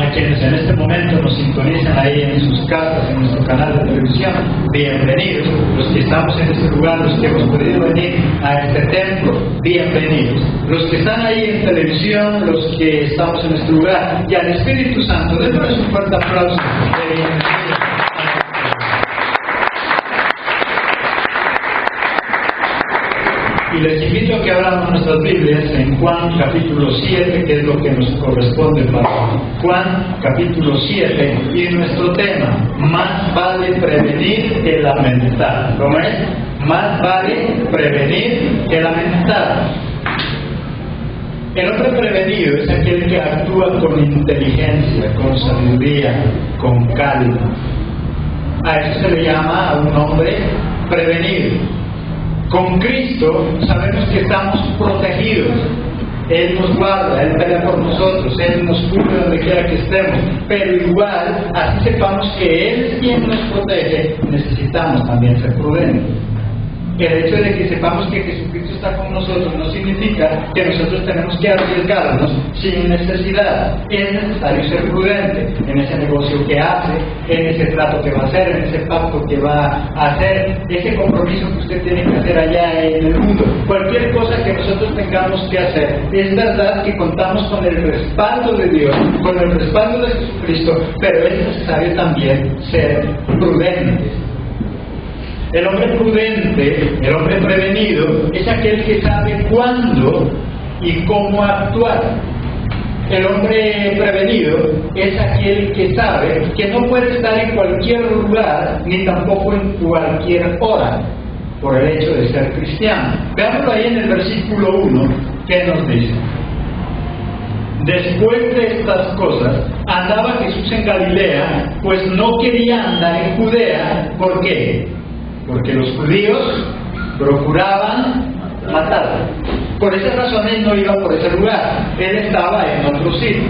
A quienes en este momento nos sintonizan ahí en sus casas, en nuestro canal de televisión, bienvenidos. Los que estamos en este lugar, los que hemos podido venir a este templo, bienvenidos. Los que están ahí en televisión, los que estamos en este lugar, y al Espíritu Santo, démosles un fuerte aplauso de bienvenida. Y les invito a que abramos nuestras Biblias en Juan capítulo 7, que es lo que nos corresponde para Juan capítulo 7, y nuestro tema: más vale prevenir que lamentar. ¿Cómo es? Más vale prevenir que lamentar. El hombre prevenido es aquel que actúa con inteligencia, con sabiduría, con calma. A eso se le llama a un hombre prevenido. Con Cristo sabemos que estamos protegidos. Él nos guarda, Él pelea por nosotros, Él nos cubre donde quiera que estemos. Pero igual, así sepamos que Él es quien nos protege, necesitamos también ser prudentes. El hecho de que sepamos que Jesucristo está con nosotros no significa que nosotros tenemos que arriesgarnos sin necesidad. Es necesario ser prudente en ese negocio que hace, en ese trato que va a hacer, en ese pacto que va a hacer, ese compromiso que usted tiene que hacer allá en el mundo. Cualquier cosa que nosotros tengamos que hacer, es verdad que contamos con el respaldo de Dios, con el respaldo de Jesucristo, pero es necesario también ser prudentes. El hombre prudente, el hombre prevenido, es aquel que sabe cuándo y cómo actuar. El hombre prevenido es aquel que sabe que no puede estar en cualquier lugar, ni tampoco en cualquier hora, por el hecho de ser cristiano. Veámoslo ahí en el versículo 1, que nos dice: después de estas cosas, andaba Jesús en Galilea, pues no quería andar en Judea. ¿Por qué? Porque los judíos procuraban matarlo. Por esa razón él no iba por ese lugar, él estaba en otro sitio.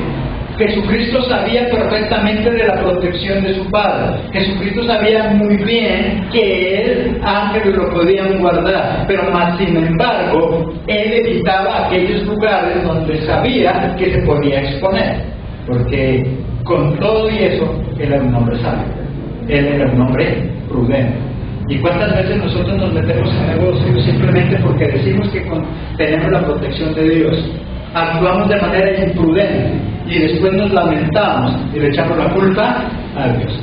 Jesucristo sabía perfectamente de la protección de su Padre. Jesucristo sabía muy bien que él, ángeles lo podían guardar, pero más sin embargo, él evitaba aquellos lugares donde sabía que se podía exponer, porque con todo y eso, él era un hombre sabio, él era un hombre prudente. ¿Y cuántas veces nosotros nos metemos en negocios simplemente porque decimos que tenemos la protección de Dios? Actuamos de manera imprudente y después nos lamentamos y le echamos la culpa a Dios.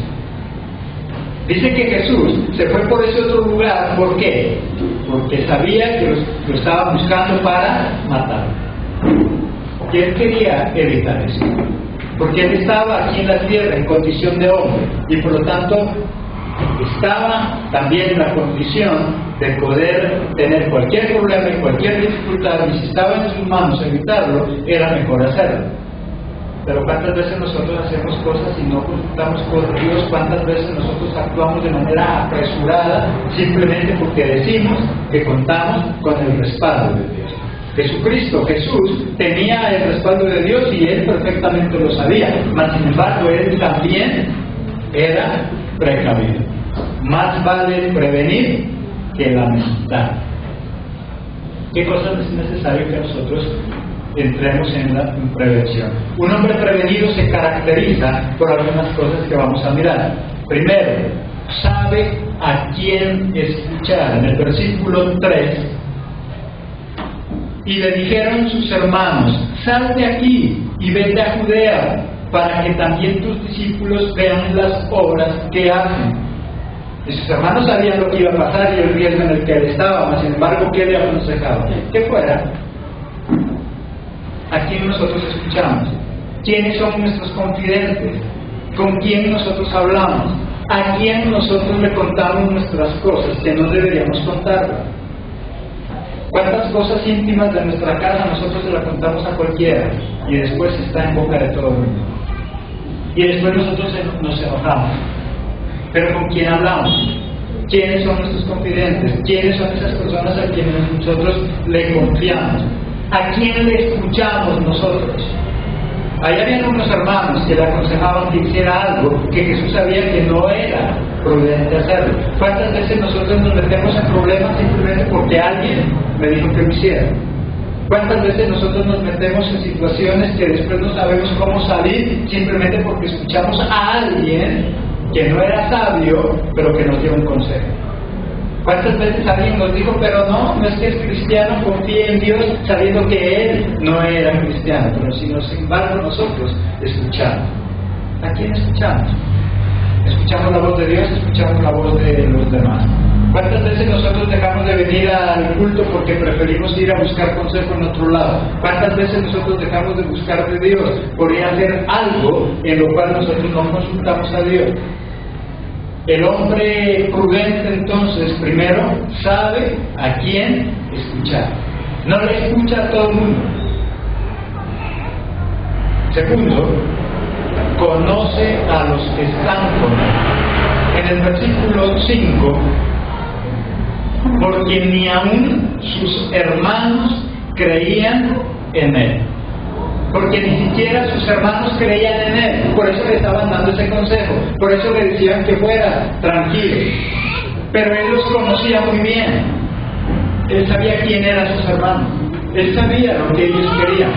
Dice que Jesús se fue por ese otro lugar. ¿Por qué? Porque sabía que lo estaban buscando para matar. Y él quería evitar eso, porque él estaba aquí en la tierra en condición de hombre y por lo tanto estaba también en la condición de poder tener cualquier problema y cualquier dificultad, y si estaba en sus manos evitarlo, era mejor hacerlo. Pero cuántas veces nosotros hacemos cosas y no consultamos con Dios, cuántas veces nosotros actuamos de manera apresurada simplemente porque decimos que contamos con el respaldo de Dios. Jesucristo, Jesús, tenía el respaldo de Dios y él perfectamente lo sabía, mas sin embargo él también era precavido. Más vale prevenir que lamentar. ¿Qué cosas es necesario que nosotros entremos en la prevención? Un hombre prevenido se caracteriza por algunas cosas que vamos a mirar. Primero, sabe a quién escuchar. En el versículo 3, y le dijeron sus hermanos: sal de aquí y vete a Judea, para que también tus discípulos vean las obras que hacen. Y sus hermanos sabían lo que iba a pasar y el riesgo en el que él estaba, mas sin embargo, ¿qué le aconsejaba? Que fuera. ¿A quién nosotros escuchamos? ¿Quiénes son nuestros confidentes? ¿Con quién nosotros hablamos? ¿A quién nosotros le contamos nuestras cosas que no deberíamos contarlas? ¿Cuántas cosas íntimas de nuestra casa nosotros se las contamos a cualquiera y después está en boca de todo el mundo? Y después nosotros nos enojamos. Pero ¿con quién hablamos? ¿Quiénes son nuestros confidentes? ¿Quiénes son esas personas a quienes nosotros le confiamos? ¿A quién le escuchamos nosotros? Ahí habían unos hermanos que le aconsejaban que hiciera algo que Jesús sabía que no era prudente hacerlo. ¿Cuántas veces nosotros nos metemos en problemas simplemente porque alguien me dijo que lo hiciera? ¿Cuántas veces nosotros nos metemos en situaciones que después no sabemos cómo salir simplemente porque escuchamos a alguien que no era sabio, pero que nos dio un consejo? ¿Cuántas veces alguien nos dijo, pero no es que es cristiano, confía en Dios, sabiendo que él no era cristiano, pero sin embargo nosotros escuchamos? ¿A quién escuchamos? ¿Escuchamos la voz de Dios? ¿Escuchamos la voz de los demás? ¿Cuántas veces nosotros dejamos de venir al culto porque preferimos ir a buscar consejo en otro lado? ¿Cuántas veces nosotros dejamos de buscar de Dios por ir a hacer algo en lo cual nosotros no consultamos a Dios? El hombre prudente entonces primero sabe a quién escuchar. No le escucha a todo el mundo. Segundo, conoce a los que están con él. En el versículo 5, porque ni aún sus hermanos creían en él. Porque ni siquiera sus hermanos creían en él. Por eso le estaban dando ese consejo. Por eso le decían que fuera tranquilo. Pero él los conocía muy bien. Él sabía quién eran sus hermanos. Él sabía lo que ellos querían.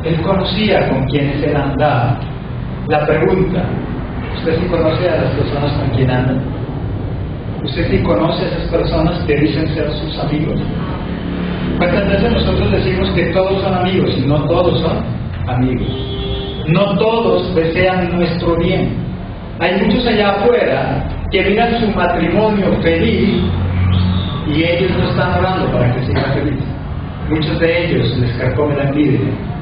Él conocía con quienes él andaba. La pregunta: ¿usted sí conoce a las personas con quien anda? ¿Usted sí conoce a esas personas que dicen ser sus amigos? ¿Cuántas veces nosotros decimos que todos son amigos y no todos son amigos? No todos desean nuestro bien. Hay muchos allá afuera que miran su matrimonio feliz y ellos no están orando para que sea feliz. Muchos de ellos les carcome la envidia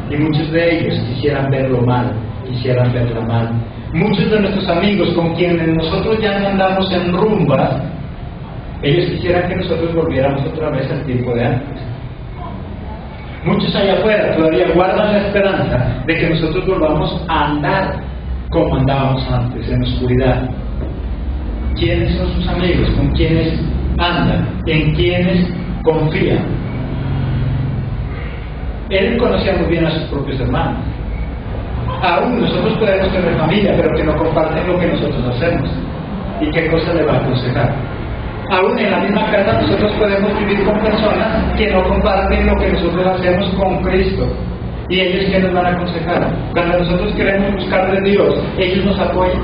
y muchos de ellos quisieran verlo mal, quisieran verla mal. Muchos de nuestros amigos con quienes nosotros ya no andamos en rumbas, ellos quisieran que nosotros volviéramos otra vez al tiempo de antes. Muchos allá afuera todavía guardan la esperanza de que nosotros volvamos a andar como andábamos antes, en oscuridad. ¿Quiénes son sus amigos? ¿Con quiénes andan? ¿En quiénes confían? Él conocía muy bien a sus propios hermanos. Aún nosotros podemos tener familia, pero que no comparten lo que nosotros hacemos. ¿Y qué cosa le va a aconsejar? Aún en la misma casa nosotros podemos vivir con personas que no comparten lo que nosotros hacemos con Cristo. ¿Y ellos qué nos van a aconsejar? Cuando nosotros queremos buscar de Dios, ellos nos apoyan.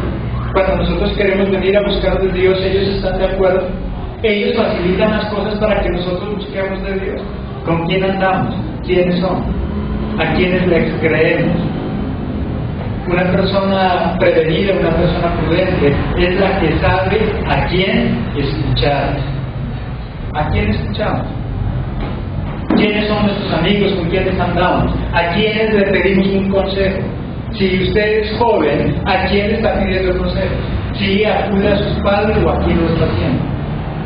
Cuando nosotros queremos venir a buscar de Dios, ellos están de acuerdo. Ellos facilitan las cosas para que nosotros busquemos de Dios. ¿Con quién andamos? ¿Quiénes son? ¿A quiénes les creemos? Una persona prevenida, una persona prudente, es la que sabe a quién escuchar. ¿A quién escuchamos? ¿Quiénes son nuestros amigos? ¿Con quiénes andamos? ¿A quiénes le pedimos un consejo? Si usted es joven, ¿a quién le está pidiendo el consejo? Si acude a sus padres o a quién lo está haciendo.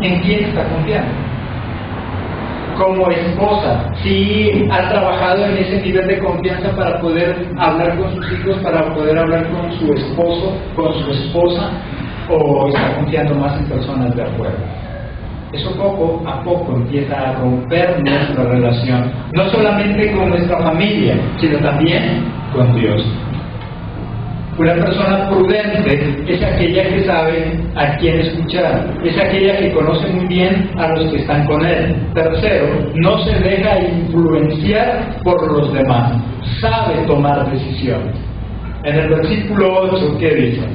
¿En quién está confiando? Como esposa, si ha trabajado en ese nivel de confianza para poder hablar con sus hijos, para poder hablar con su esposo, con su esposa, o está confiando más en personas de afuera. Eso poco a poco empieza a romper nuestra relación, no solamente con nuestra familia, sino también con Dios. Una persona prudente es aquella que sabe a quién escuchar, es aquella que conoce muy bien a los que están con él. Tercero, no se deja influenciar por los demás, sabe tomar decisiones. En el versículo 8, ¿qué dice?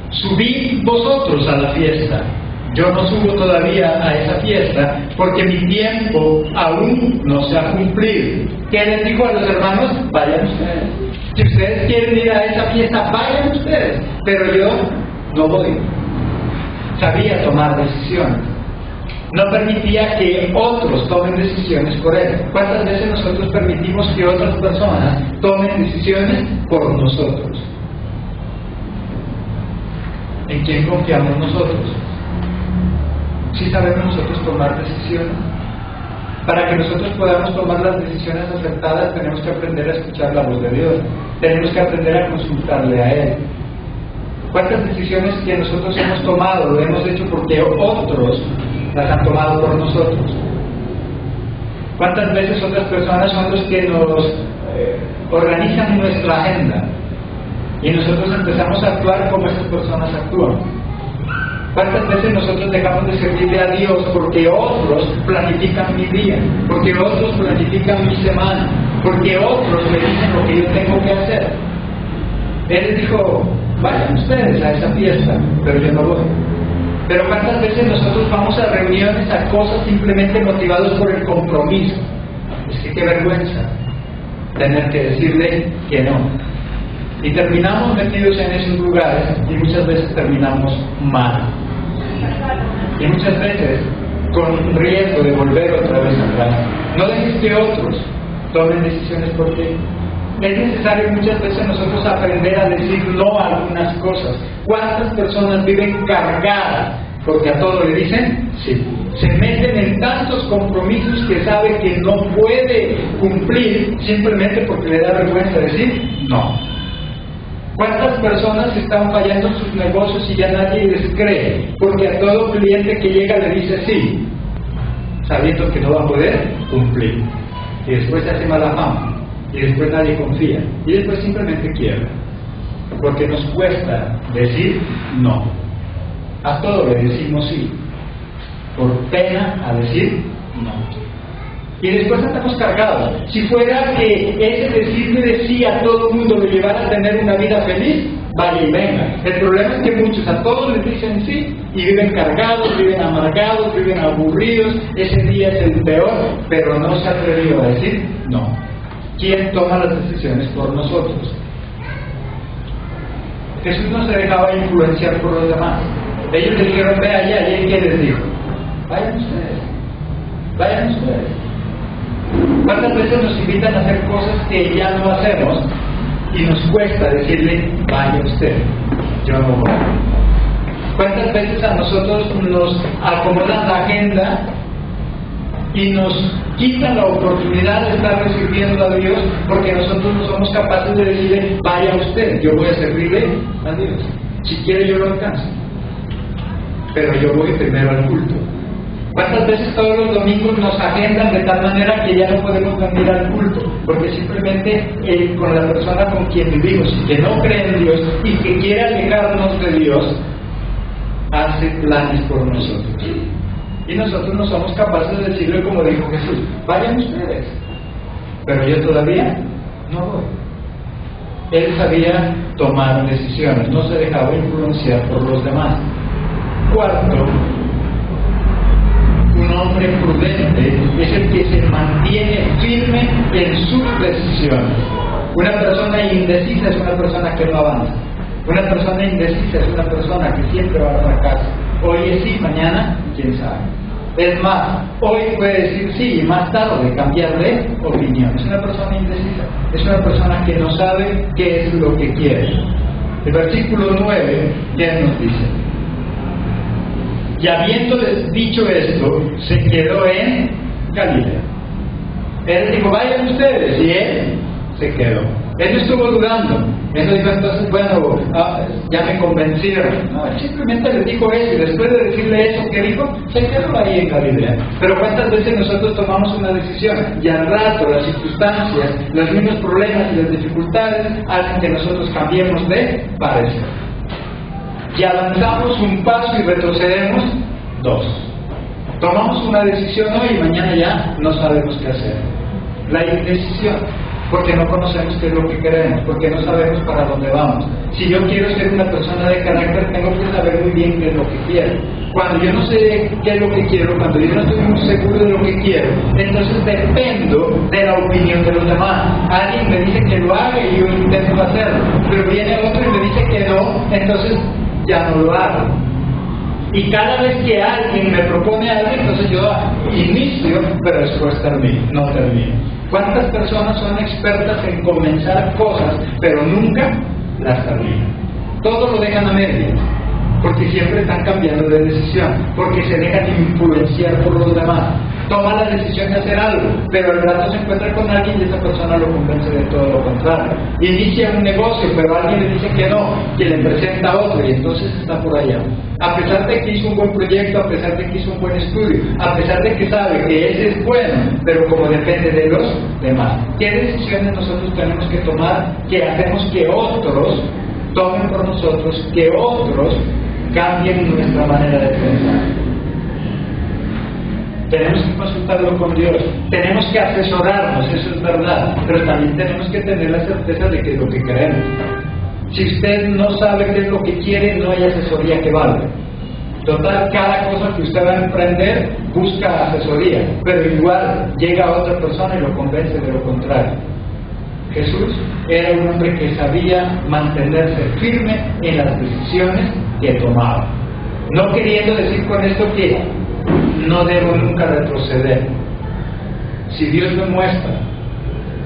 Subid vosotros a la fiesta. Yo no subo todavía a esa fiesta porque mi tiempo aún no se ha cumplido. ¿Qué les dijo a los hermanos? Vayan ustedes. Si ustedes quieren ir a esa fiesta, vayan ustedes. Pero yo no voy. Sabía tomar decisiones. No permitía que otros tomen decisiones por él. ¿Cuántas veces nosotros permitimos que otras personas tomen decisiones por nosotros? ¿En quién confiamos nosotros? ¿Sí sabemos nosotros tomar decisiones? Para que nosotros podamos tomar las decisiones acertadas, tenemos que aprender a escuchar la voz de Dios. Tenemos que aprender a consultarle a Él. ¿Cuántas decisiones que nosotros hemos tomado lo hemos hecho porque otros las han tomado por nosotros? ¿Cuántas veces otras personas son los que nos organizan nuestra agenda? Y nosotros empezamos a actuar como esas personas actúan. ¿Cuántas veces nosotros dejamos de servirle a Dios porque otros planifican mi día, porque otros planifican mi semana, porque otros me dicen lo que yo tengo que hacer? Él les dijo, vayan ustedes a esa fiesta, pero yo no voy. Pero ¿cuántas veces nosotros vamos a reuniones, a cosas simplemente motivados por el compromiso? Es que qué vergüenza tener que decirle que no. Y terminamos metidos en esos lugares y muchas veces terminamos mal. Y muchas veces con riesgo de volver otra vez atrás. No dejes que otros tomen decisiones por ti. Es necesario muchas veces nosotros aprender a decir no a algunas cosas. ¿Cuántas personas viven cargadas porque a todo le dicen sí? Se meten en tantos compromisos que sabe que no puede cumplir simplemente porque le da vergüenza decir no. ¿Cuántas personas están fallando en sus negocios y ya nadie les cree? Porque a todo cliente que llega le dice sí, sabiendo que no va a poder cumplir. Y después se hace mala fama. Y después nadie confía. Y después simplemente quiebra. Porque nos cuesta decir no. A todo le decimos sí. Por pena a decir no. Y después estamos cargados. Si fuera que ese decirle de sí a todo el mundo lo llevara a tener una vida feliz, vaya y venga. El problema es que muchos a todos les dicen sí y viven cargados, viven amargados, viven aburridos. Ese día es el peor, pero no se ha atrevido a decir no. ¿Quién toma las decisiones por nosotros? Jesús no se dejaba influenciar por los demás. Ellos le dijeron, ve allá, y él ¿qué les dijo? Vayan ustedes, vayan ustedes. ¿Cuántas veces nos invitan a hacer cosas que ya no hacemos y nos cuesta decirle, vaya usted, yo no voy? ¿Cuántas veces a nosotros nos acomodan la agenda y nos quitan la oportunidad de estar recibiendo a Dios porque nosotros no somos capaces de decirle, vaya usted, yo voy a servirle a Dios? Si quiere yo lo alcanzo, pero yo voy primero al culto. ¿Cuántas veces todos los domingos nos agendan de tal manera que ya no podemos venir al culto? Porque simplemente con la persona con quien vivimos y que no cree en Dios y que quiere alejarnos de Dios, hace planes por nosotros. Y nosotros no somos capaces de decirle como dijo Jesús, vayan ustedes, pero yo todavía no voy. Él sabía tomar decisiones, no se dejaba influenciar por los demás. Cuarto, un hombre prudente es el que se mantiene firme en sus decisiones. Una persona indecisa es una persona que no avanza. Una persona indecisa es una persona que siempre va a fracasar. Hoy es sí, mañana quién sabe. Es más, hoy puede decir sí y más tarde cambiar de opinión. Es una persona indecisa. Es una persona que no sabe qué es lo que quiere. El versículo 9 ya nos dice: y habiéndoles dicho esto, se quedó en Galilea. Él dijo, vayan ustedes, y él se quedó. Él no estuvo dudando. Él dijo, entonces, bueno, ya me convencieron. No, él simplemente les dijo eso, y después de decirle eso que dijo, se quedó ahí en Galilea. Pero ¿cuántas veces nosotros tomamos una decisión y al rato las circunstancias, los mismos problemas y las dificultades hacen que nosotros cambiemos de parecer? Y avanzamos un paso y retrocedemos dos. Tomamos una decisión hoy y mañana ya no sabemos qué hacer. La indecisión, porque no conocemos qué es lo que queremos, porque no sabemos para dónde vamos. Si yo quiero ser una persona de carácter, tengo que saber muy bien qué es lo que quiero. Cuando yo no sé qué es lo que quiero, cuando yo no estoy muy seguro de lo que quiero, entonces dependo de la opinión de los demás. Alguien me dice que lo haga y yo intento hacerlo, pero viene otro y me dice que no, entonces ya no lo hago. Y cada vez que alguien me propone algo, entonces yo inicio, pero después termino, no termino. ¿Cuántas personas son expertas en comenzar cosas, pero nunca las terminan? Todo lo dejan a medias, porque siempre están cambiando de decisión, porque se dejan influenciar por los demás. Toma la decisión de hacer algo, pero al rato se encuentra con alguien y esa persona lo convence de todo lo contrario. Inicia un negocio, pero alguien le dice que no, que le presenta a otro y entonces está por allá. A pesar de que hizo un buen proyecto, a pesar de que hizo un buen estudio, a pesar de que sabe que ese es bueno, pero como depende de los demás. ¿Qué decisiones nosotros tenemos que tomar que hacemos que otros tomen por nosotros, que otros cambien nuestra manera de pensar. Tenemos que consultarlo con Dios, tenemos que asesorarnos, eso es verdad, pero también tenemos que tener la certeza de que es lo que queremos. Si usted no sabe qué es lo que quiere, no hay asesoría que valga. Total, cada cosa que usted va a emprender busca asesoría, pero igual llega otra persona y lo convence de lo contrario. Jesús era un hombre que sabía mantenerse firme en las decisiones que tomaba. No queriendo decir con esto que no debo nunca retroceder. Si Dios me muestra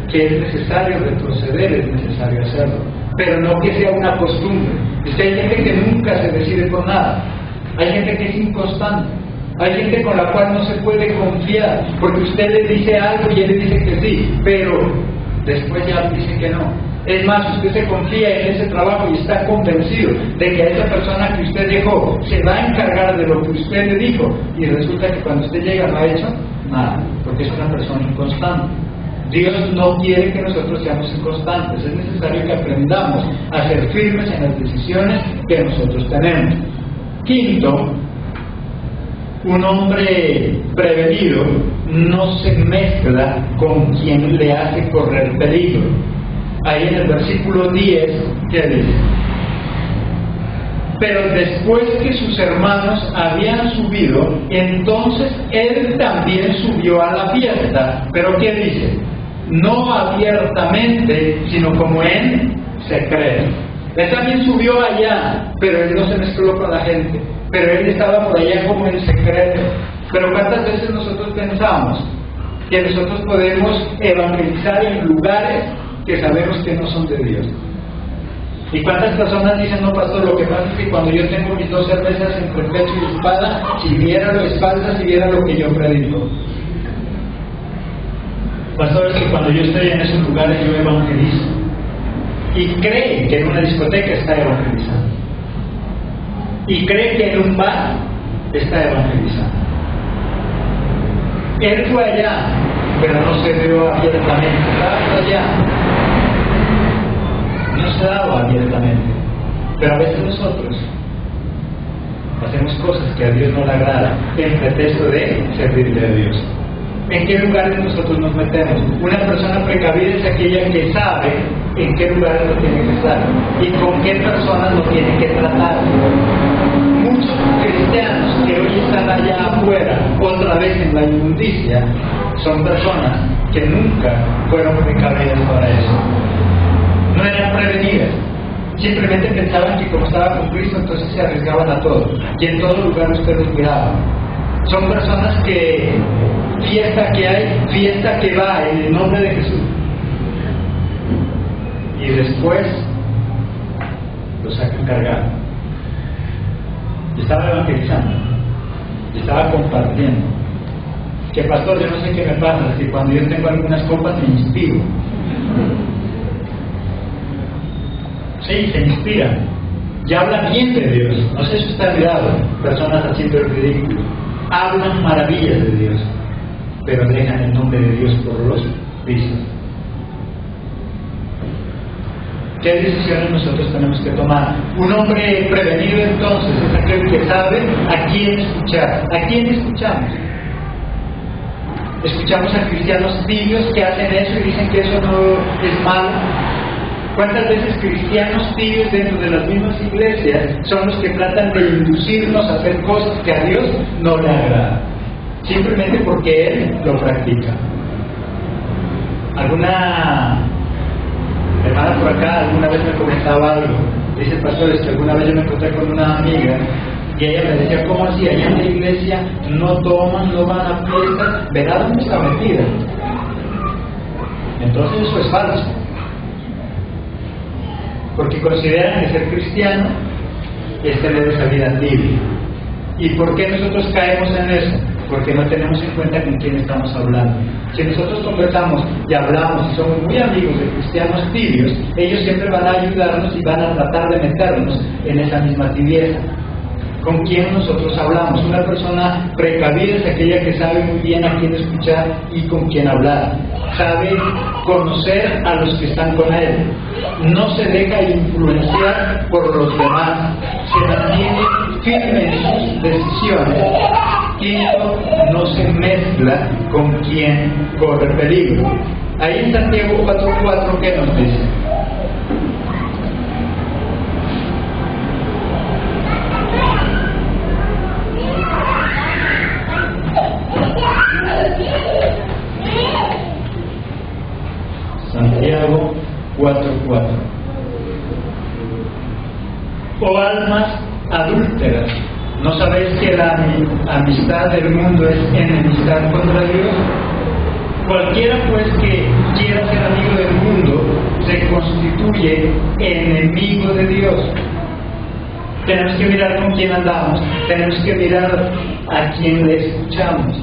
que es necesario retroceder, es necesario hacerlo, pero no que sea una costumbre. Es que hay gente que nunca se decide por nada, hay gente que es inconstante, hay gente con la cual no se puede confiar, porque usted le dice algo y él le dice que sí, pero después ya dice que no. Es más, usted se confía en ese trabajo y está convencido de que a esa persona que usted dejó se va a encargar de lo que usted le dijo, y resulta que cuando usted llega no ha hecho nada, porque es una persona inconstante. Dios no quiere que nosotros seamos inconstantes, es necesario que aprendamos a ser firmes en las decisiones que nosotros tenemos. Quinto, un hombre prevenido no se mezcla con quien le hace correr peligro. Ahí en el versículo 10, ¿qué dice? Pero después que sus hermanos habían subido, entonces él también subió a la fiesta. ¿Pero qué dice? No abiertamente, sino como en secreto. Él también subió allá, pero él no se mezcló con la gente. Pero él estaba por allá como en secreto. Pero ¿cuántas veces nosotros pensamos que nosotros podemos evangelizar en lugares que sabemos que no son de Dios? ¿Y cuántas personas dicen, no, pastor, lo que pasa es que cuando yo tengo mis 2 cervezas entre pecho y espada, si viera lo espalda, si viera lo que yo predico? Pastor, es que cuando yo estoy en esos lugares yo evangelizo. Y cree que en una discoteca está evangelizando. Y cree que en un bar está evangelizando. Él fue allá, pero no se dio abiertamente, estaba allá. No se daba abiertamente. Pero a veces nosotros hacemos cosas que a Dios no le agrada en pretexto de servirle a Dios. ¿En qué lugares nosotros nos metemos? Una persona precavida es aquella que sabe en qué lugares no tiene que estar y con qué personas no tiene que tratar. Muchos cristianos que hoy están allá afuera, otra vez en la inmundicia, son personas que nunca fueron precavidas para eso. No eran prevenidas. Simplemente pensaban que como estaba con Cristo, entonces se arriesgaban a todo. Y en todo lugar ustedes miraban. Son personas que fiesta que hay, fiesta que va en el nombre de Jesús. Y después lo sacan cargado. Estaba evangelizando, estaba compartiendo. Que pastor, yo no sé qué me pasa, es que cuando yo tengo algunas copas me inspiro. Sí, se inspiran. Y hablan bien de Dios. No sé si está mirado, personas haciendo el ridículo. Hablan maravillas de Dios, pero dejan el nombre de Dios por los pisos. ¿Qué decisiones nosotros tenemos que tomar? Un hombre prevenido entonces es aquel que sabe a quién escuchar. ¿A quién escuchamos? Escuchamos a cristianos tibios que hacen eso y dicen que eso no es malo. ¿Cuántas veces cristianos tibios dentro de las mismas iglesias son los que tratan de inducirnos a hacer cosas que a Dios no le agradan? Simplemente porque Él lo practica. ¿Alguna hermana por acá alguna vez me comentaba algo? Dice el pastor, es que alguna vez yo me encontré con una amiga y ella me decía, ¿cómo así? Allá en la iglesia no toman, no van a fiestas, verá dónde está metida. Entonces eso es falso. Porque consideran que ser cristiano es tener esa vida libre. ¿Y por qué nosotros caemos en eso? Porque no tenemos en cuenta con quién estamos hablando. Si nosotros conversamos y hablamos y somos muy amigos de cristianos tibios, ellos siempre van a ayudarnos y van a tratar de meternos en esa misma tibieza. ¿Con quién nosotros hablamos? Una persona precavida es aquella que sabe muy bien a quién escuchar y con quién hablar. Sabe conocer a los que están con él. No se deja influenciar por los demás. Se mantiene firme en sus decisiones. Quinto, no se mezcla con quien corre peligro. Ahí en Santiago 4:4, ¿qué nos dice? Santiago 4:4. Oh almas adúlteras, ¿no sabéis que la amistad del mundo es enemistad contra Dios? Cualquiera pues que quiera ser amigo del mundo se constituye enemigo de Dios. Tenemos que mirar con quién andamos, tenemos que mirar a quién le escuchamos.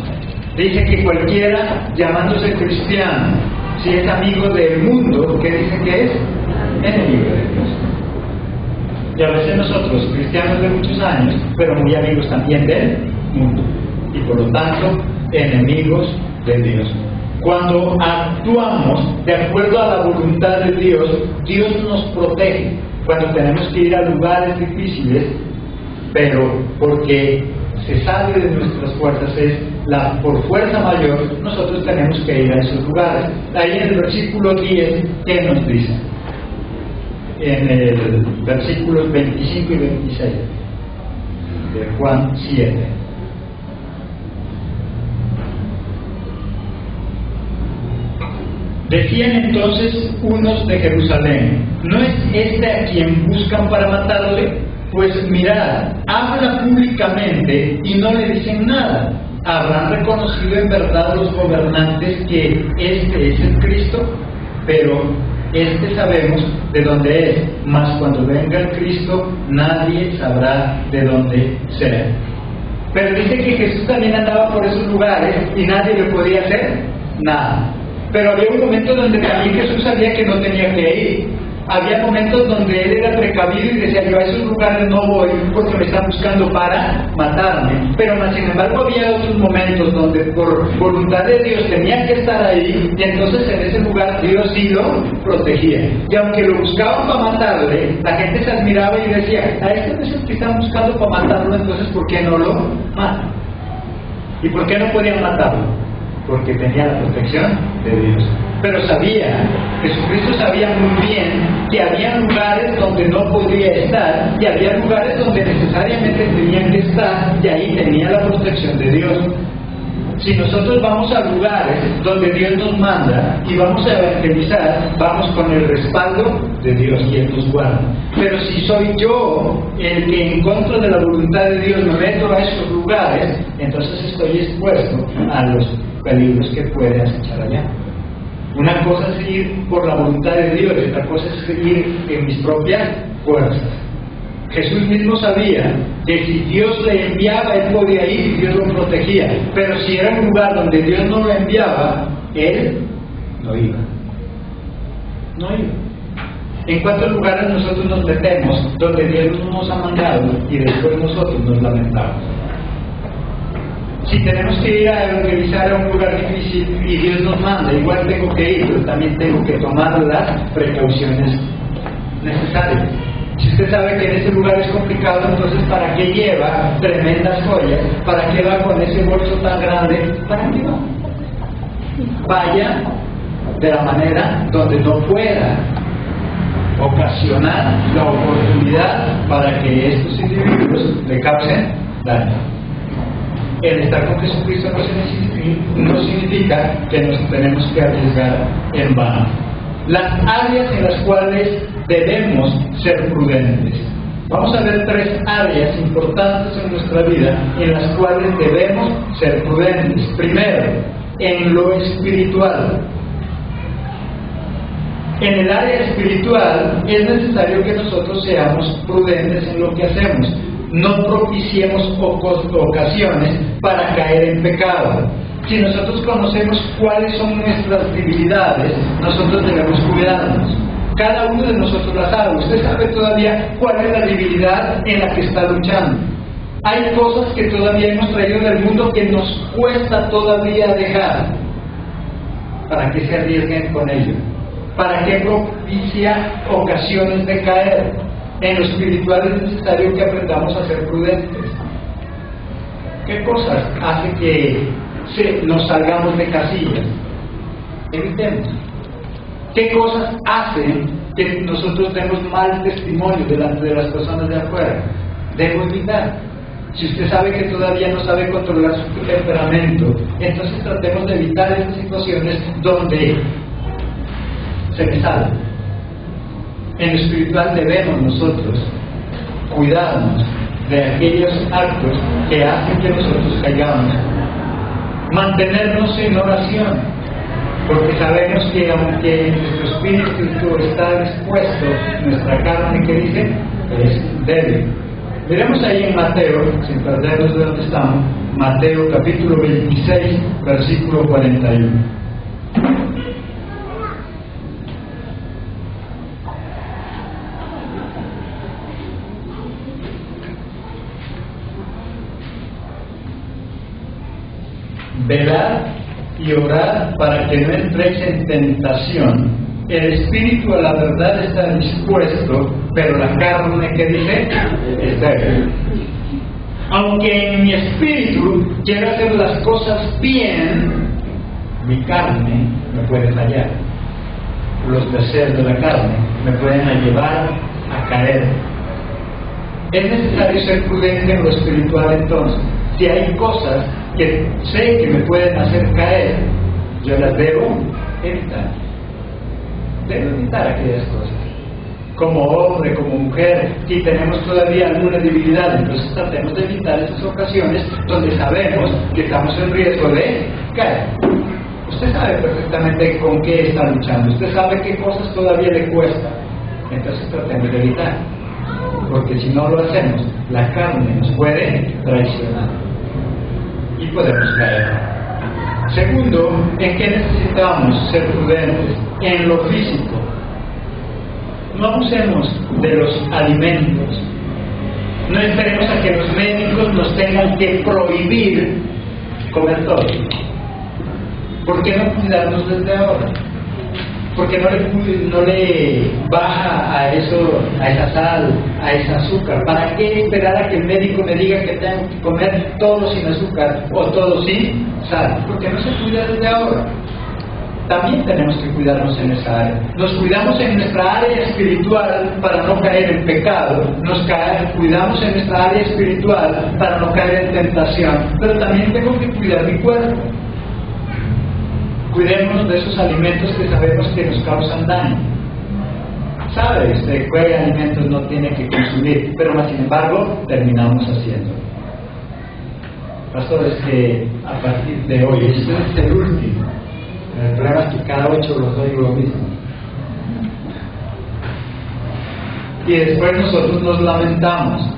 Dice que cualquiera llamándose cristiano, si es amigo del mundo, ¿qué dice que es? Enemigo de Dios. Y a veces nosotros, cristianos de muchos años, pero muy amigos también del mundo. Y por lo tanto, enemigos de Dios. Cuando actuamos de acuerdo a la voluntad de Dios, Dios nos protege. Cuando tenemos que ir a lugares difíciles, pero porque se sale de nuestras fuerzas, por fuerza mayor, nosotros tenemos que ir a esos lugares. Ahí en el versículo 10, ¿qué nos dice? En el versículos 25 y 26 de Juan 7. Decían entonces unos de Jerusalén: ¿no es este a quien buscan para matarle? Pues mirad, habla públicamente y no le dicen nada. ¿Habrán reconocido en verdad los gobernantes que este es el Cristo? Pero este sabemos de dónde es, mas cuando venga el Cristo nadie sabrá de dónde será. Pero dice que Jesús también andaba por esos lugares y nadie le podía hacer nada. Pero había un momento donde también Jesús sabía que no tenía que ir. Había momentos donde él era precavido y decía: yo a esos lugares no voy porque me están buscando para matarme. Pero sin embargo había otros momentos donde por voluntad de Dios tenía que estar ahí, y entonces en ese lugar Dios sí lo protegía. Y aunque lo buscaban para matarle, la gente se admiraba y decía: a este no es el que están buscando para matarlo, entonces ¿por qué no lo matan? ¿Y por qué no podían matarlo? Porque tenía la protección de Dios. Pero Jesucristo sabía muy bien que había lugares donde no podía estar y había lugares donde necesariamente tenía que estar, y ahí tenía la protección de Dios. Si nosotros vamos a lugares donde Dios nos manda y vamos a evangelizar, vamos con el respaldo de Dios y Él nos guarda. Pero si soy yo el que en contra de la voluntad de Dios me meto a esos lugares, entonces estoy expuesto a los peligros que puede acechar allá. Una cosa es ir por la voluntad de Dios, y otra cosa es ir en mis propias fuerzas. Jesús mismo sabía que si Dios le enviaba, él podía ir y Dios lo protegía. Pero si era un lugar donde Dios no lo enviaba, él no iba. No iba. ¿En cuántos lugares nosotros nos metemos donde Dios no nos ha mandado y después nosotros nos lamentamos? Si tenemos que ir a evangelizar a un lugar difícil y Dios nos manda, igual tengo que ir, pero también tengo que tomar las precauciones necesarias. Si usted sabe que en ese lugar es complicado, entonces ¿para qué lleva tremendas joyas? ¿Para qué va con ese bolso tan grande? ¿Para qué va? Vaya de la manera donde no pueda ocasionar la oportunidad para que estos individuos le causen daño. El estar con Jesucristo no significa que nos tenemos que arriesgar en vano. Las áreas en las cuales debemos ser prudentes. Vamos a ver 3 áreas importantes en nuestra vida en las cuales debemos ser prudentes. Primero, en lo espiritual. En el área espiritual es necesario que nosotros seamos prudentes en lo que hacemos. No propiciemos ocasiones para caer en pecado. Si nosotros conocemos cuáles son nuestras debilidades, nosotros debemos cuidarnos. Cada uno de nosotros las sabe. Usted sabe todavía cuál es la debilidad en la que está luchando. Hay cosas que todavía hemos traído del mundo que nos cuesta todavía dejar. ¿Para qué se arriesguen con ello? ¿Para qué propicia ocasiones de caer? En lo espiritual es necesario que aprendamos a ser prudentes. ¿Qué cosas hacen que nos salgamos de casillas? Evitemos. ¿Qué cosas hacen que nosotros demos mal testimonio delante de las personas de afuera? Debemos evitar. Si usted sabe que todavía no sabe controlar su temperamento, entonces tratemos de evitar esas situaciones donde se me sale. En lo espiritual debemos nosotros cuidarnos de aquellos actos que hacen que nosotros caigamos. Mantenernos en oración, porque sabemos que aunque nuestro espíritu está dispuesto, nuestra carne, que dice, es débil. Miremos ahí en Mateo, sin perdernos de donde estamos, Mateo capítulo 26, versículo 41. Velad y orad para que no entréis en tentación. El espíritu a la verdad está dispuesto, pero la carne, ¿qué dice? Es débil. Aunque en mi espíritu quiero hacer las cosas bien, mi carne me puede fallar. Los deseos de la carne me pueden llevar a caer. Es necesario ser prudente en lo espiritual entonces. Si hay cosas que sé que me pueden hacer caer, yo las debo evitar. Debo evitar aquellas cosas. Como hombre, como mujer, si tenemos todavía alguna debilidad, entonces tratemos de evitar esas ocasiones donde sabemos que estamos en riesgo de caer. Usted sabe perfectamente con qué está luchando, usted sabe qué cosas todavía le cuesta, entonces tratemos de evitar, porque si no lo hacemos, la carne nos puede traicionar y podemos caer. Segundo, ¿en qué necesitamos ser prudentes? En lo físico. No abusemos de los alimentos. No esperemos a que los médicos nos tengan que prohibir comer todo. ¿Por qué no cuidarnos desde ahora? ¿Por qué no le baja a eso, a esa sal, a ese azúcar? ¿Para qué esperar a que el médico me diga que tengo que comer todo sin azúcar o todo sin sal? ¿Por qué no se cuida desde ahora? También tenemos que cuidarnos en esa área. Nos cuidamos en nuestra área espiritual para no caer en pecado. Cuidamos en nuestra área espiritual para no caer en tentación. Pero también tengo que cuidar mi cuerpo. Cuidémonos de esos alimentos que sabemos que nos causan daño. Sabe usted qué alimentos no tiene que consumir, pero más sin embargo terminamos haciendo. Pastor, es que a partir de hoy, este es el último. El problema es que cada 8 los doy lo mismo. Y después nosotros nos lamentamos.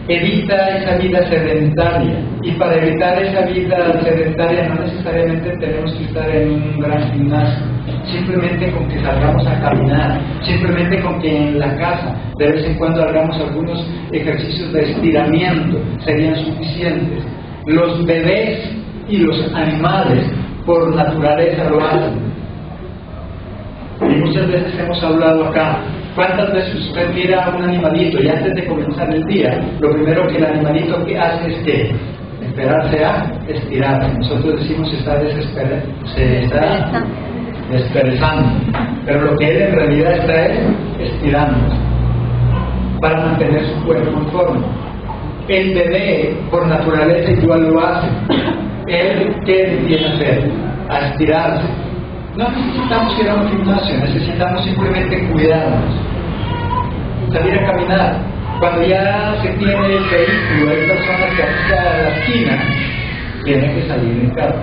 Evita esa vida sedentaria. Y para evitar esa vida sedentaria no necesariamente tenemos que estar en un gran gimnasio. Simplemente con que salgamos a caminar, simplemente con que en la casa de vez en cuando hagamos algunos ejercicios de estiramiento serían suficientes. Los bebés y los animales por naturaleza lo hacen. Y muchas veces hemos hablado acá, ¿cuántas veces usted mira a un animalito y antes de comenzar el día, lo primero que el animalito que hace es que esperarse a estirarse? Nosotros decimos se está desperezando, pero lo que él en realidad está es estirando para mantener su cuerpo en forma. El bebé por naturaleza igual lo hace. Él, ¿qué tiene que hacer? A estirarse. No necesitamos ir a un gimnasio, necesitamos simplemente cuidarnos, salir a caminar. Cuando ya se tiene el vehículo, hay personas que aquí a la esquina tienen que salir en carro.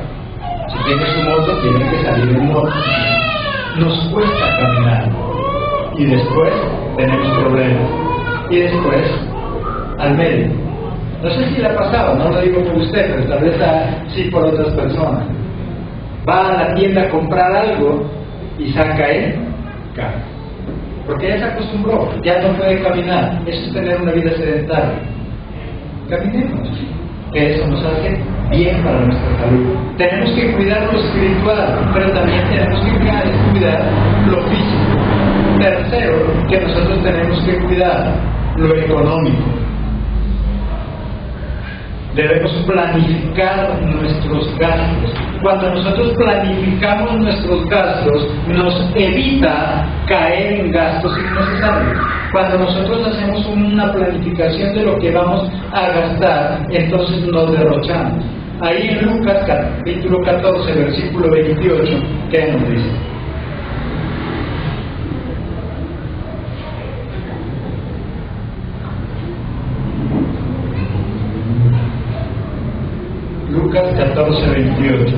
Si tiene su moto, tiene que salir en moto. Nos cuesta caminar y después tenemos problemas. Y después al médico. No sé si le ha pasado, no lo digo por usted, pero tal vez sí por otras personas. Va a la tienda a comprar algo y saca el carro. Porque ya se acostumbró, ya no puede caminar. Eso es tener una vida sedentaria. Caminemos, que eso nos hace bien para nuestra salud. Tenemos que cuidar lo espiritual, pero también tenemos que cuidar lo físico. tercero que nosotros tenemos que cuidar, lo económico. Debemos planificar nuestros gastos. Cuando nosotros planificamos nuestros gastos, nos evita caer en gastos innecesarios. Cuando nosotros hacemos una planificación de lo que vamos a gastar, entonces nos derrochamos. Ahí en Lucas capítulo 14, versículo 28, ¿qué nos dice? Lucas 14, 28.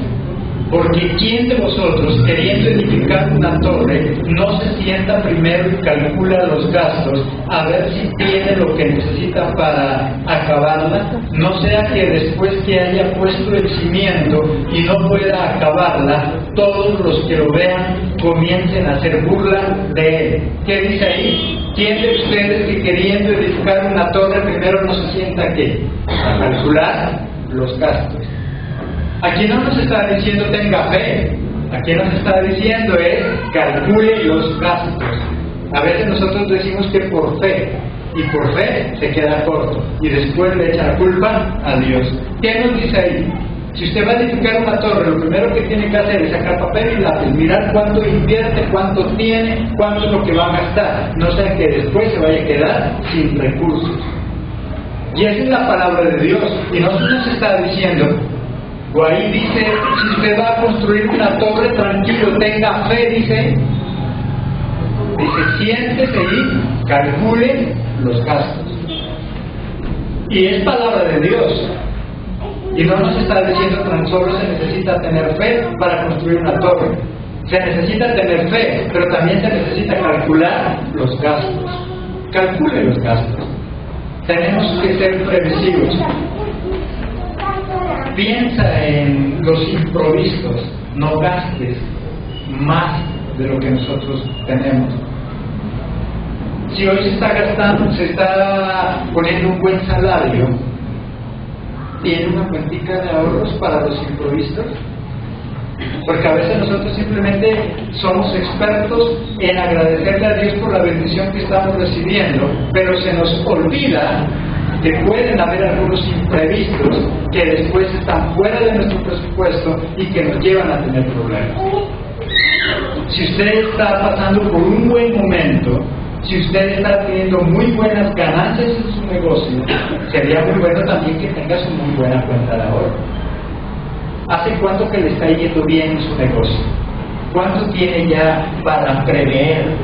Porque ¿quién de vosotros, queriendo edificar una torre, no se sienta primero y calcula los gastos, a ver si tiene lo que necesita para acabarla? No sea que después que haya puesto el cimiento y no pueda acabarla, todos los que lo vean comiencen a hacer burla de él. ¿Qué dice ahí? ¿Quién de ustedes que queriendo edificar una torre primero no se sienta ¿qué? A calcular los gastos? Aquí no nos está diciendo tenga fe, aquí nos está diciendo es calcule los gastos. A veces nosotros decimos que por fe, y por fe se queda corto, y después le echa la culpa a Dios. ¿Qué nos dice ahí? Si usted va a edificar una torre, lo primero que tiene que hacer es sacar papel y lápiz, mirar cuánto invierte, cuánto tiene, cuánto es lo que va a gastar, no sea que después se vaya a quedar sin recursos. Y esa es la palabra de Dios, y no nos está diciendo, o ahí dice, si usted va a construir una torre, tranquilo, tenga fe, dice, siéntese y calcule los gastos. Y es palabra de Dios. Y no nos está diciendo tan solo se necesita tener fe para construir una torre. Se necesita tener fe, pero también se necesita calcular los gastos. Calcule los gastos. Tenemos que ser previsivos. Piensa en los improvisos, no gastes más de lo que nosotros tenemos. Si hoy se está gastando, se está poniendo un buen salario, ¿tiene una cuentica de ahorros para los improvisos? Porque a veces nosotros simplemente somos expertos en agradecerle a Dios por la bendición que estamos recibiendo, pero se nos olvida que pueden haber algunos imprevistos que después están fuera de nuestro presupuesto y que nos llevan a tener problemas. Si usted está pasando por un buen momento, si usted está teniendo muy buenas ganancias en su negocio, sería muy bueno también que tenga su muy buena cuenta de ahorro. ¿Hace cuánto que le está yendo bien en su negocio? ¿Cuánto tiene ya para prever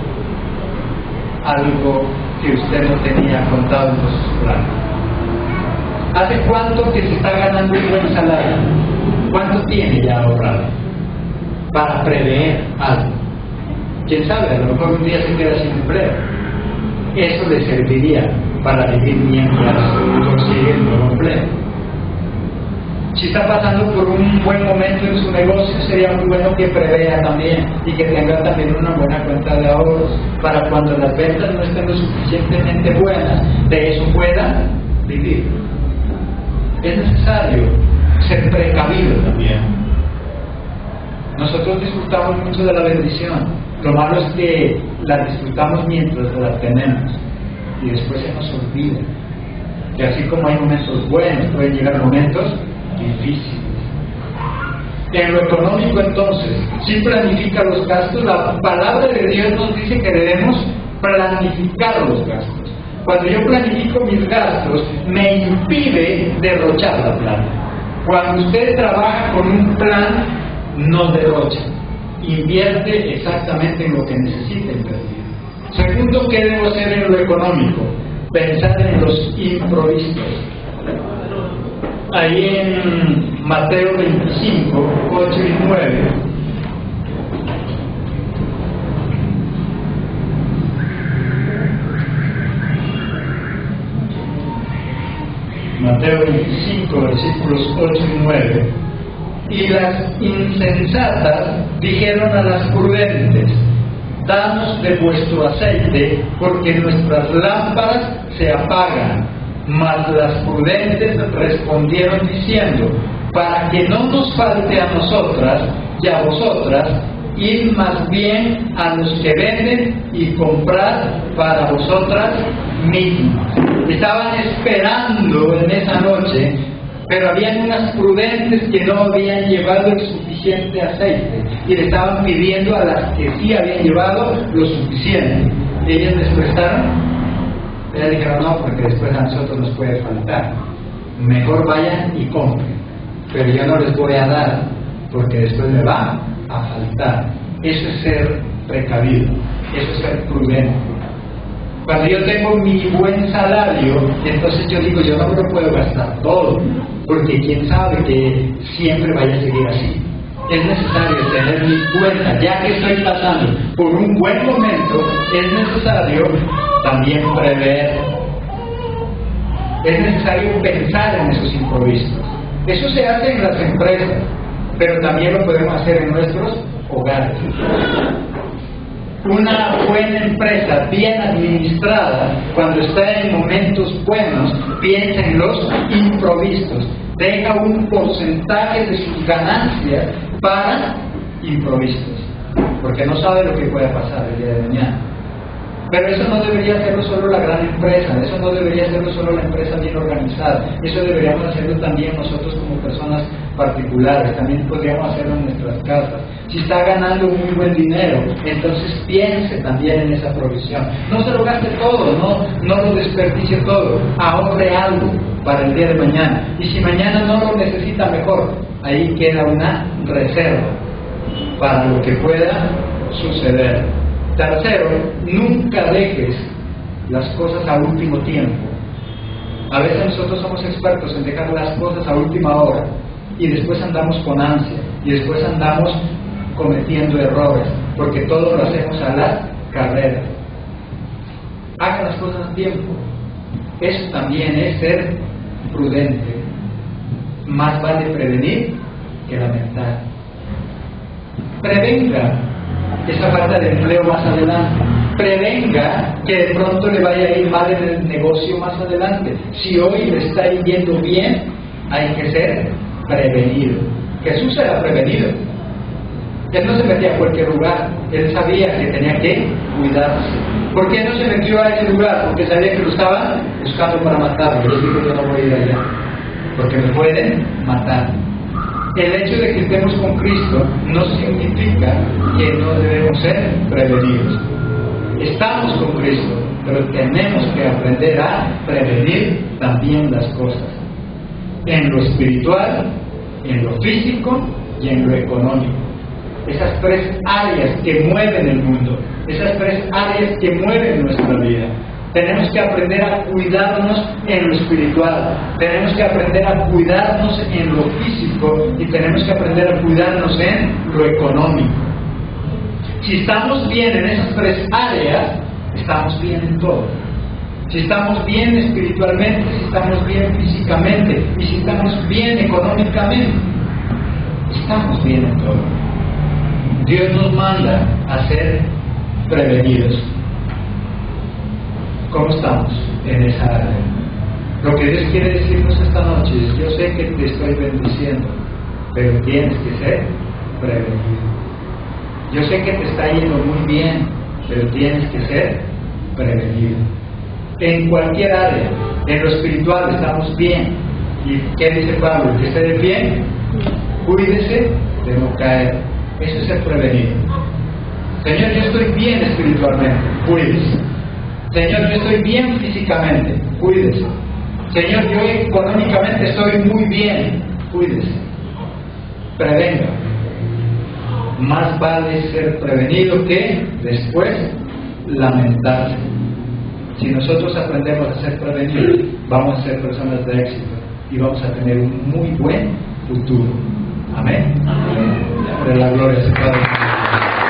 algo que usted no tenía contado en sus planes? ¿Hace cuánto que se está ganando un buen salario? ¿Cuánto tiene ya ahorrado para prever algo? ¿Quién sabe? A lo mejor un día se queda sin empleo. Eso le serviría para vivir mientras consigue el nuevo empleo. Si está pasando por un buen momento en su negocio, sería muy bueno que prevea también y que tenga también una buena cuenta de ahorros para cuando las ventas no estén lo suficientemente buenas, de eso pueda vivir. Es necesario ser precavido también. Nosotros disfrutamos mucho de la bendición. Lo malo es que la disfrutamos mientras la tenemos y después se nos olvida. Y así como hay momentos buenos, pueden llegar momentos difíciles. En lo económico, entonces, si planifica los gastos, la palabra de Dios nos dice que debemos planificar los gastos. Cuando yo planifico mis gastos, me impide derrochar la plata. Cuando usted trabaja con un plan, no derrocha. Invierte exactamente en lo que necesita invertir. Segundo, ¿qué debo hacer en lo económico? Pensar en los improvisos. Ahí en Mateo 25, 8 y 9. Mateo 25, versículos 8 y 9. Y las insensatas dijeron a las prudentes: danos de vuestro aceite, porque nuestras lámparas se apagan. Mas las prudentes respondieron diciendo: para que no nos falte a nosotras y a vosotras, id más bien a los que venden y comprad para vosotras mismas. Estaban esperando en esa noche, pero habían unas prudentes que no habían llevado el suficiente aceite y le estaban pidiendo a las que sí habían llevado lo suficiente. Ellas les prestaron. Ellas dijeron: no, porque después a nosotros nos puede faltar, mejor vayan y compren, pero yo no les voy a dar porque después me va a faltar. Eso es ser precavido, eso es ser prudente. Cuando yo tengo mi buen salario, entonces yo digo: yo no me lo puedo gastar todo, porque quién sabe que siempre vaya a seguir así. Es necesario tener mi cuenta, ya que estoy pasando por un buen momento, es necesario también prever. Es necesario pensar en esos imprevistos. Eso se hace en las empresas, pero también lo podemos hacer en nuestros hogares. Una buena empresa bien administrada, cuando está en momentos buenos, piensa en los imprevistos, deja un porcentaje de sus ganancias para imprevistos, porque no sabe lo que puede pasar el día de mañana. Pero eso no debería hacerlo solo la gran empresa, eso no debería hacerlo solo la empresa bien organizada, eso deberíamos hacerlo también nosotros como personas particulares, también podríamos hacerlo en nuestras casas. Si está ganando muy buen dinero, entonces piense también en esa provisión. No se lo gaste todo, no lo desperdicie todo, ahorre algo para el día de mañana. Y si mañana no lo necesita, mejor, ahí queda una reserva para lo que pueda suceder. Tercero, nunca dejes las cosas a último tiempo. A veces nosotros somos expertos en dejar las cosas a última hora y después andamos con ansia y después andamos cometiendo errores porque todo lo hacemos a la carrera. Hagan las cosas a tiempo. Eso también es ser prudente. Más vale prevenir que lamentar. Prevenga esa falta de empleo más adelante. Prevenga que de pronto le vaya a ir mal en el negocio más adelante. Si hoy le está yendo bien, hay que ser prevenido. Jesús era prevenido. Él no se metía a cualquier lugar. Él sabía que tenía que cuidarse. ¿Por qué no se metió a ese lugar? Porque sabía que lo estaban buscando para matarlo. Él dijo: yo no voy a ir allá, porque me pueden matar. El hecho de que estemos con Cristo no significa que no debemos ser prevenidos. Estamos con Cristo, pero tenemos que aprender a prevenir también las cosas. En lo espiritual, en lo físico y en lo económico. Esas tres áreas que mueven el mundo, esas tres áreas que mueven nuestra vida. Tenemos que aprender a cuidarnos en lo espiritual, tenemos que aprender a cuidarnos en lo físico y tenemos que aprender a cuidarnos en lo económico. Si estamos bien en esas tres áreas, estamos bien en todo. Si estamos bien espiritualmente, si estamos bien físicamente y si estamos bien económicamente, estamos bien en todo. Dios nos manda a ser prevenidos. ¿Cómo estamos en esa área? Lo que Dios quiere decirnos esta noche es: yo sé que te estoy bendiciendo, pero tienes que ser prevenido. Yo sé que te está yendo muy bien, pero tienes que ser prevenido. En cualquier área, en lo espiritual estamos bien. ¿Y qué dice Pablo? Que esté de bien, cuídese de no caer. Eso es ser prevenido. Señor, yo estoy bien espiritualmente, cuídese. Señor, yo estoy bien físicamente, cuídese. Señor, yo económicamente estoy muy bien, cuídese. Prevenga. Más vale ser prevenido que después lamentarse. Si nosotros aprendemos a ser prevenidos, vamos a ser personas de éxito y vamos a tener un muy buen futuro. Amén. Amén. De la gloria a su Padre.